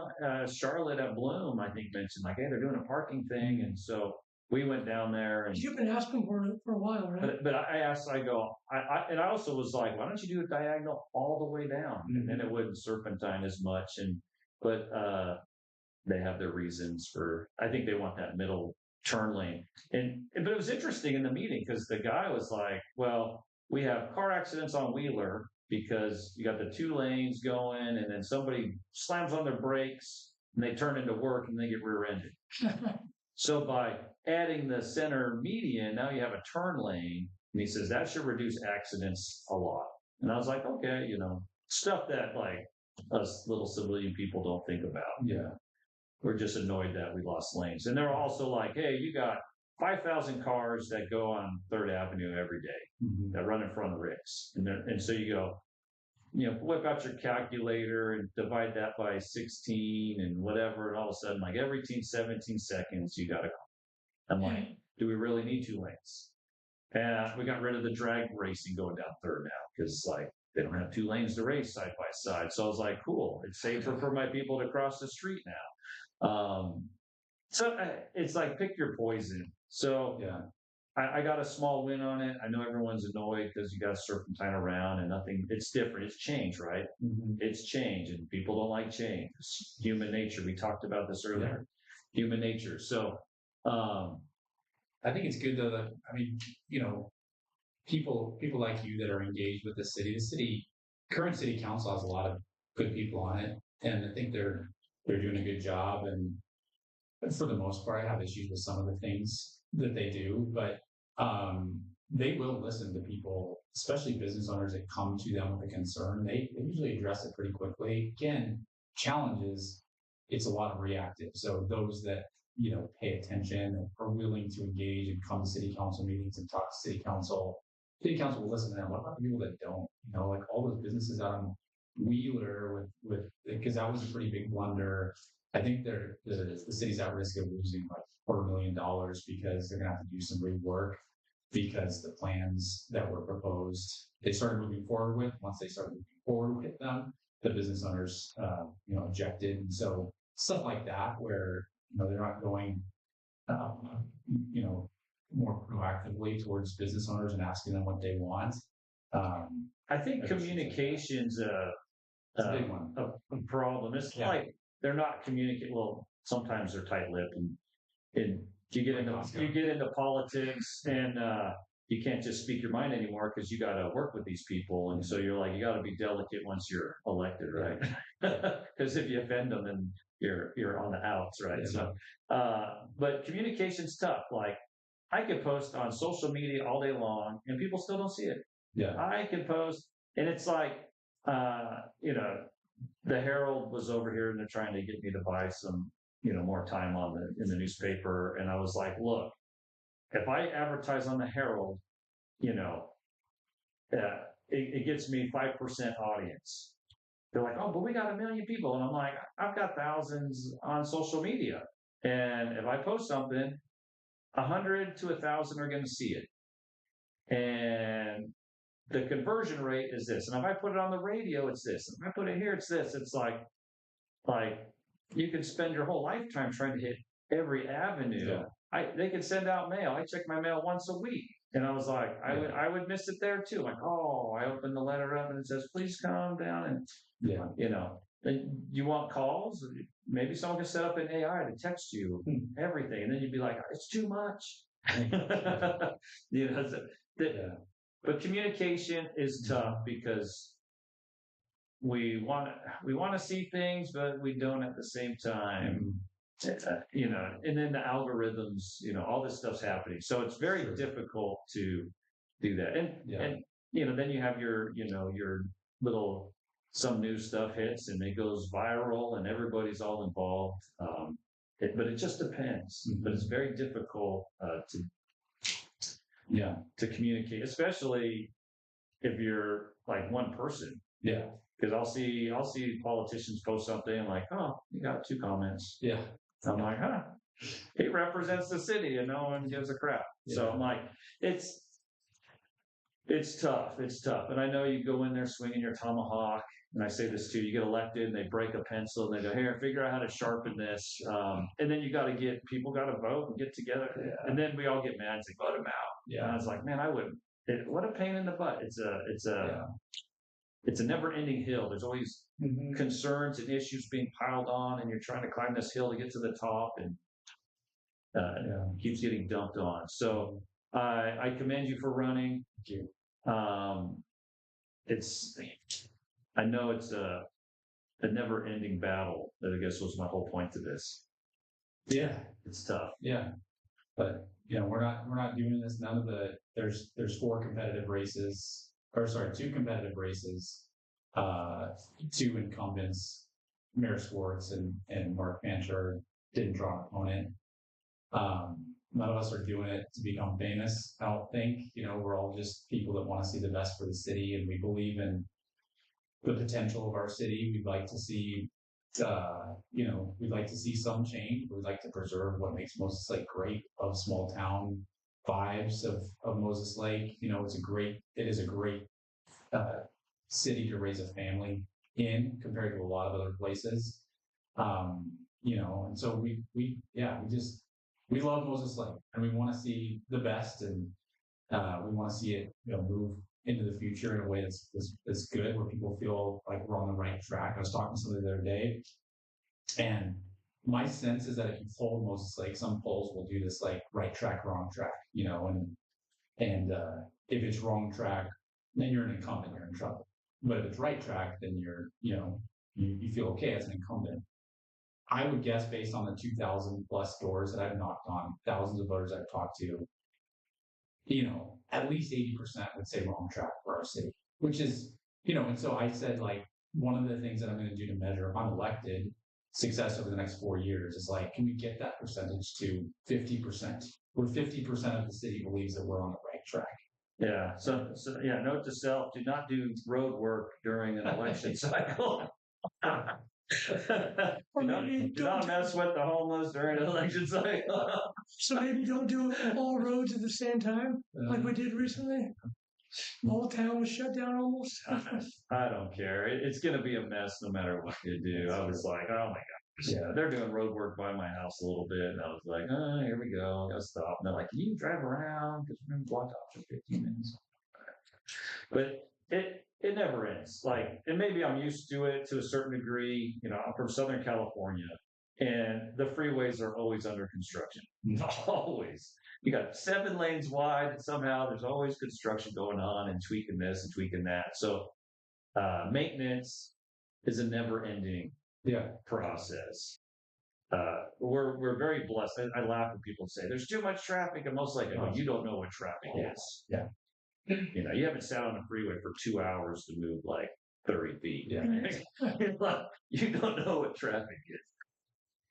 Speaker 1: Charlotte at Bloom, I think, mentioned like, hey, they're doing a parking thing, and so we went down there. And
Speaker 2: You've been asking for it for a while, right?
Speaker 1: but I asked, and I also was like, why don't you do a diagonal all the way down, and then it wouldn't serpentine as much. But they have their reasons for. I think they want that middle turn lane, but it was interesting in the meeting because the guy was like, well, we have car accidents on Wheeler because you got the 2 lanes going, and then somebody slams on their brakes and they turn into work and they get rear-ended. So by adding the center median, now you have a turn lane, and he says that should reduce accidents a lot. And I was like, okay, stuff that like us little civilian people don't think about.
Speaker 3: Yeah.
Speaker 1: We're just annoyed that we lost lanes. And they're also like, hey, you got 5,000 cars that go on 3rd Avenue every day that run in front of Rick's. And so you go, whip out your calculator and divide that by 16 and whatever. And all of a sudden, like every 17 seconds, you got to call. I'm like, do we really need 2 lanes? And we got rid of the drag racing going down 3rd now because like they don't have 2 lanes to race side by side. So I was like, cool. It's safer for my people to cross the street now. So it's like pick your poison. So
Speaker 3: Yeah.
Speaker 1: I got a small win on it. I know everyone's annoyed because you got to serpentine around and nothing. It's different. It's change, right? It's change, and people don't like change. It's human nature. We talked about this earlier. Yeah. Human nature. So
Speaker 3: I think it's good though that people like you that are engaged with the city. The current city council has a lot of good people on it, and I think they're doing a good job. And for the most part, I have issues with some of the things that they do, but they will listen to people, especially business owners that come to them with a concern. They usually address it pretty quickly. Again, challenges, it's a lot of reactive. So those that pay attention and are willing to engage and come to city council meetings and talk to city council will listen to them. What about the people that don't? Like all those businesses out on Wheeler with because that was a pretty big blunder. I think the city's at risk of losing like $250,000 because they're gonna have to do some rework because the plans that were proposed, they started moving forward with. Once they started moving forward with them, the business owners, objected. And so stuff like that where, they're not going, more proactively towards business owners and asking them what they want.
Speaker 1: I think communication's a
Speaker 3: big one.
Speaker 1: A problem. It's like they're not communicating. Well, sometimes they're tight-lipped, and you get into politics, and you can't just speak your mind anymore because you got to work with these people, and so you're like, you got to be delicate once you're elected, right? Because if you offend them, then you're on the outs, right?
Speaker 3: Yeah.
Speaker 1: So, but communication's tough. Like I could post on social media all day long, and people still don't see it.
Speaker 3: Yeah,
Speaker 1: I can post, and it's like, the Herald was over here and they're trying to get me to buy some, more time in the newspaper. And I was like, look, if I advertise on the Herald, it gets me 5% audience. They're like, oh, but we got 1 million people. And I'm like, I've got thousands on social media. And if I post something, 100 to 1,000 are going to see it. And the conversion rate is this. And if I put it on the radio, it's this. And if I put it here, it's this. It's like you can spend your whole lifetime trying to hit every avenue. They can send out mail. I check my mail once a week. And I was like, I would miss it there too. Like, oh, I opened the letter up and it says, please come down and, you want calls? Maybe someone can set up an AI to text you everything. And then you'd be like, it's too much. But communication is tough because we want to see things, but we don't at the same time. And then the algorithms, all this stuff's happening. So it's very difficult to do that. And then you have your little, some new stuff hits and it goes viral and everybody's all involved. But it just depends. But it's very difficult to communicate, especially if you're like one person.
Speaker 3: Yeah.
Speaker 1: Because I'll see politicians post something and like, oh, you got 2 comments.
Speaker 3: Yeah.
Speaker 1: I'm like, he represents the city and no one gives a crap. Yeah. So I'm like, it's tough. It's tough. And I know you go in there swinging your tomahawk, and I say this too, you get elected and they break a pencil and they go, here, figure out how to sharpen this. And then people got to vote and get together. Yeah. And then we all get mad and say, vote him out. Yeah. And I was like, man, I wouldn't. What a pain in the butt. It's a never-ending hill. There's always concerns and issues being piled on, and you're trying to climb this hill to get to the top, and it keeps getting dumped on. So I commend you for running. Thank you. I know it's a never-ending battle. That I guess was my whole point to this.
Speaker 3: Yeah,
Speaker 1: it's tough.
Speaker 3: Yeah, but we're not doing this. None of there's 2 competitive races. 2 competitive races, 2 incumbents, Mayor Schwartz and Mark Fancher didn't draw an opponent. None of us are doing it to become famous, I don't think. We're all just people that want to see the best for the city, and we believe in the potential of our city. We'd like to see, we'd like to see some change. We'd like to preserve what makes Moses Lake great, of small town vibes of Moses Lake. It is a great city to raise a family in compared to a lot of other places. And so we love Moses Lake, and we want to see the best, and we want to see it move into the future in a way that's good, where people feel like we're on the right track. I was talking to somebody the other day, and my sense is that if you poll Moses Lake, some polls will do this like right track, wrong track, and if it's wrong track, then you're an incumbent, you're in trouble. But if it's right track, then you feel okay as an incumbent. I would guess, based on the 2,000 plus doors that I've knocked on, thousands of voters I've talked to, at least 80% would say wrong track for our city, which is, and so I said, like, one of the things that I'm going to do to measure if I'm elected success over the next 4 years is like, can we get that percentage to 50%, where 50% of the city believes that we're on the right track?
Speaker 1: Yeah. So note to self: do not do road work during an election cycle. do not mess with the homeless during an election cycle.
Speaker 2: So maybe don't do all roads at the same time, like we did recently. The whole town was shut down almost.
Speaker 1: I don't care. It's going to be a mess no matter what you do. I was like, oh my gosh. Yeah, they're doing road work by my house a little bit. And I was like, oh, here we go. I got to stop. And they're like, can you drive around? Because we're going to block off for 15 minutes. But it never ends. Like, and maybe I'm used to it to a certain degree. I'm from Southern California, and the freeways are always under construction. Always. You got 7 lanes wide, and somehow there's always construction going on and tweaking this and tweaking that. So maintenance is a never-ending process. We're very blessed. I laugh when people say there's too much traffic, and most likely, you don't know what traffic is. Yeah. You haven't sat on a freeway for 2 hours to move like 30 feet. Yeah. You don't know what traffic is.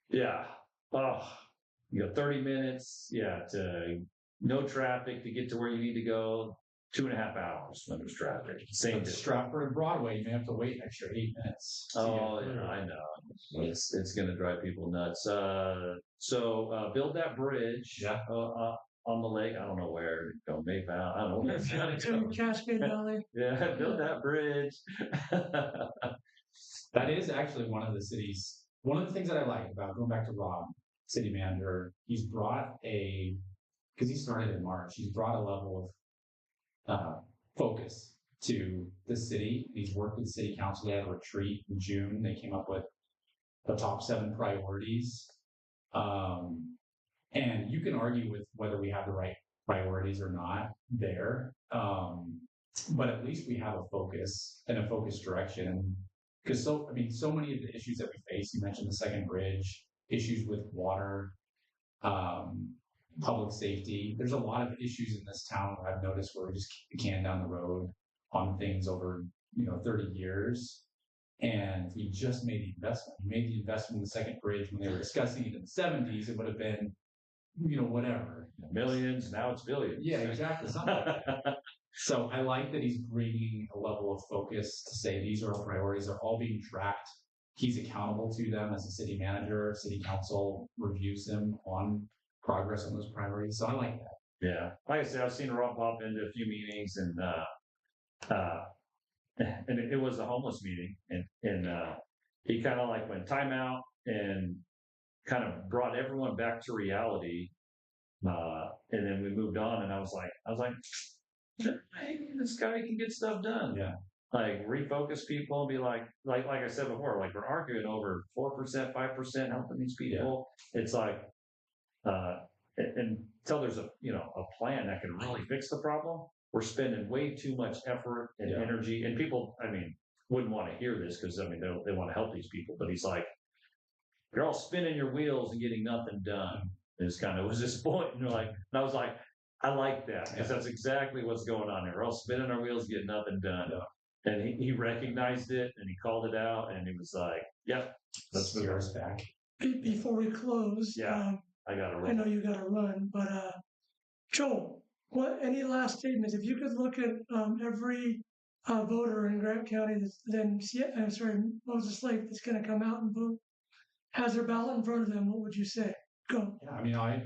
Speaker 1: Yeah. Oh, 30 minutes. Yeah. To no traffic to get to where you need to go. 2.5 hours when there's traffic. Same to
Speaker 3: Stratford and Broadway, you may have to wait an extra 8 minutes.
Speaker 1: Oh, yeah, I know. It's going to drive people nuts. So build that bridge. Yeah. On the lake, I don't know where to go. Maybe I don't know where it's going to go.
Speaker 2: Cascade Valley.
Speaker 1: Yeah, build that bridge.
Speaker 3: That is actually one of the city's one of the things that I like about going back to Rob, city manager, he's brought because he started in March, he's brought a level of focus to the city. He's worked with city council. They had a retreat in June. They came up with the top 7 priorities. And you can argue with whether we have the right priorities or not there. But at least we have a focus and a focused direction. Because so many of the issues that we face, you mentioned the second bridge, issues with water, public safety. There's a lot of issues in this town where I've noticed where we just kick the can down the road on things over 30 years. And if we just made the investment in the second bridge when they were discussing it in the 70s, it would have been, whatever.
Speaker 1: Millions, now it's billions.
Speaker 3: Yeah, exactly. Something like that. So I like that he's bringing a level of focus to say these are our priorities. They're all being tracked. He's accountable to them as a city manager. City council reviews him on progress on those priorities. So I like that.
Speaker 1: Yeah. Like I said, I've seen Rob pop into a few meetings, and it was a homeless meeting, and he kind of like went timeout and kind of brought everyone back to reality. And then we moved on, and I was like, hey, this guy can get stuff done.
Speaker 3: Yeah.
Speaker 1: Like refocus people and be like I said before, like we're arguing over 4%, 5% helping these people. Yeah. It's like, until there's a plan that can really fix the problem, we're spending way too much effort and energy. And people, wouldn't want to hear this because they want to help these people. But he's like, you're all spinning your wheels and getting nothing done. Is kind of was his point. And I was like, I like that because that's exactly what's going on here. We're all spinning our wheels, getting nothing done. Yeah. And he recognized it and he called it out and he was like, "Yep, let's move us back."
Speaker 2: Before we close,
Speaker 1: I got to run.
Speaker 2: I know you got to run, but Joel, any last statements? If you could look at every voter in Grant County Moses Lake that's going to come out and vote, has their ballot in front of them, what would you say? Go.
Speaker 3: Yeah,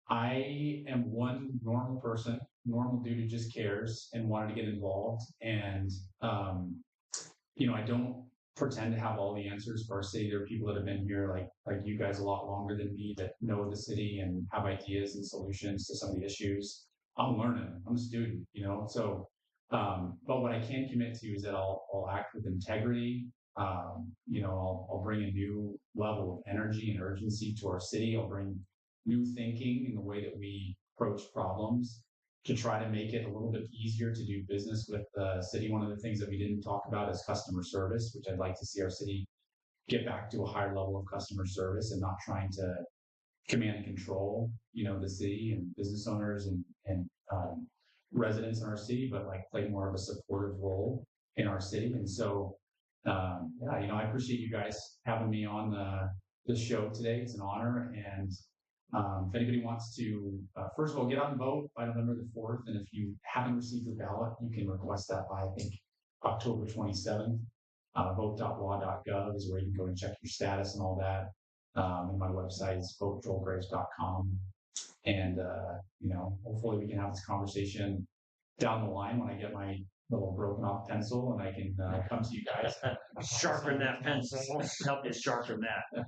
Speaker 3: I am one normal person, normal dude who just cares and wanted to get involved. And, I don't pretend to have all the answers for our city. There are people that have been here like you guys a lot longer than me that know the city and have ideas and solutions to some of the issues. I'm learning. I'm a student, so, but what I can commit to is that I'll act with integrity. I'll bring a new level of energy and urgency to our city. I'll bring new thinking in the way that we approach problems to try to make it a little bit easier to do business with the city. One of the things that we didn't talk about is customer service, which I'd like to see our city get back to a higher level of customer service and not trying to command and control, the city and business owners and residents in our city, but play more of a supportive role in our city. And so, I appreciate you guys having me on this show today. It's an honor. And if anybody wants to, first of all, get out and vote by November the 4th. And if you haven't received your ballot, you can request that by, I think, October 27th. Vote.law.gov is where you can go and check your status and all that. And my website is votejoelgraves.com. And, hopefully we can have this conversation down the line when I get my little broken off pencil and I can come to you guys.
Speaker 1: Sharpen that pencil. Help you sharpen that.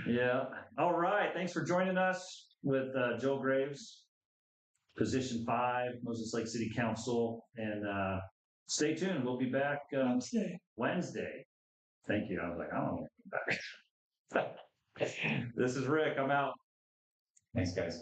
Speaker 1: Yeah. All right. Thanks for joining us with Joel Graves, Position 5, Moses Lake City Council. And stay tuned. We'll be back Wednesday. Thank you. I was like, I don't want to come back. This is Rick. I'm out.
Speaker 3: Thanks, guys.